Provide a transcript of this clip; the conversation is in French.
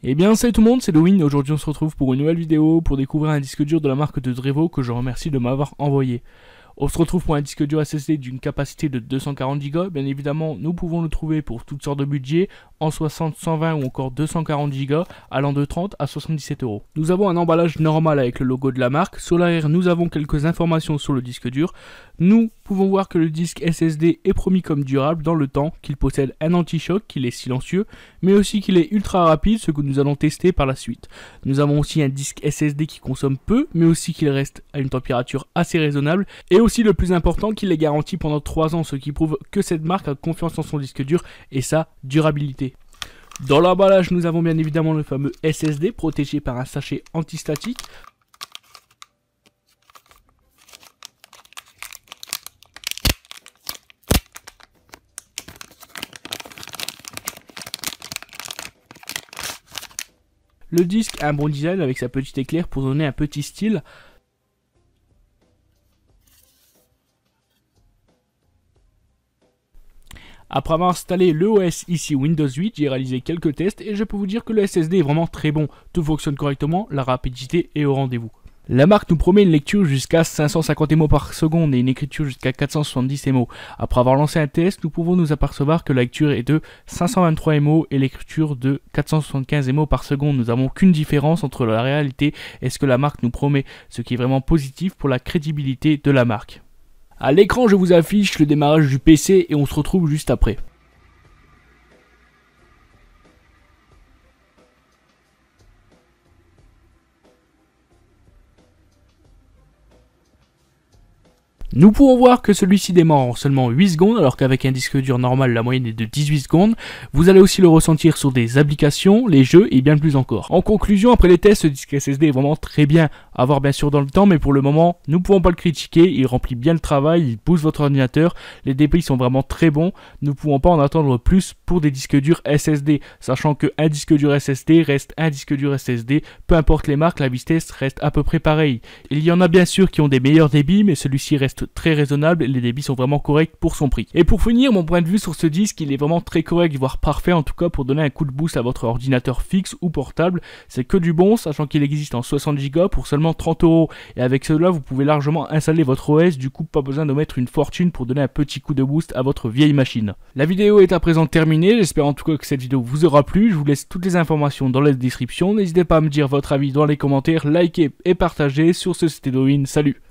Eh bien salut tout le monde, c'est Lowin et aujourd'hui on se retrouve pour une nouvelle vidéo pour découvrir un disque dur de la marque de Drevo que je remercie de m'avoir envoyé. On se retrouve pour un disque dur SSD d'une capacité de 240 Go. Bien évidemment, nous pouvons le trouver pour toutes sortes de budgets, en 60, 120 ou encore 240 Go, allant de 30 à 77 €. Nous avons un emballage normal avec le logo de la marque. Sur l'arrière, nous avons quelques informations sur le disque dur. Nous pouvons voir que le disque SSD est promis comme durable dans le temps, qu'il possède un anti-choc, qu'il est silencieux, mais aussi qu'il est ultra rapide, ce que nous allons tester par la suite. Nous avons aussi un disque SSD qui consomme peu, mais aussi qu'il reste à une température assez raisonnable, et aussi le plus important, qu'il est garanti pendant 3 ans, ce qui prouve que cette marque a confiance en son disque dur et sa durabilité. Dans l'emballage, nous avons bien évidemment le fameux SSD protégé par un sachet antistatique. Le disque a un bon design avec sa petite éclair pour donner un petit style. Après avoir installé le OS ici Windows 8, j'ai réalisé quelques tests et je peux vous dire que le SSD est vraiment très bon. Tout fonctionne correctement, la rapidité est au rendez-vous. La marque nous promet une lecture jusqu'à 550 MO par seconde et une écriture jusqu'à 470 MO. Après avoir lancé un test, nous pouvons nous apercevoir que la lecture est de 523 MO et l'écriture de 475 MO par seconde. Nous n'avons aucune différence entre la réalité et ce que la marque nous promet, ce qui est vraiment positif pour la crédibilité de la marque. À l'écran, je vous affiche le démarrage du PC et on se retrouve juste après. Nous pouvons voir que celui-ci démarre en seulement 8 secondes alors qu'avec un disque dur normal la moyenne est de 18 secondes. Vous allez aussi le ressentir sur des applications, les jeux et bien plus encore. En conclusion, après les tests, ce disque SSD est vraiment très bien à voir bien sûr dans le temps, mais pour le moment nous ne pouvons pas le critiquer, il remplit bien le travail, il pousse votre ordinateur, les débits sont vraiment très bons, nous ne pouvons pas en attendre plus pour des disques durs SSD, sachant qu'un disque dur SSD reste un disque dur SSD, peu importe les marques, la vitesse reste à peu près pareille. Il y en a bien sûr qui ont des meilleurs débits, mais celui-ci reste très raisonnable et les débits sont vraiment corrects pour son prix. Et pour finir, mon point de vue sur ce disque, il est vraiment très correct, voire parfait en tout cas pour donner un coup de boost à votre ordinateur fixe ou portable. C'est que du bon, sachant qu'il existe en 60 Go pour seulement 30 €. Et avec cela, vous pouvez largement installer votre OS, du coup pas besoin de mettre une fortune pour donner un petit coup de boost à votre vieille machine. La vidéo est à présent terminée, j'espère en tout cas que cette vidéo vous aura plu. Je vous laisse toutes les informations dans la description. N'hésitez pas à me dire votre avis dans les commentaires, likez et partagez. Sur ce, c'était Lowin, salut.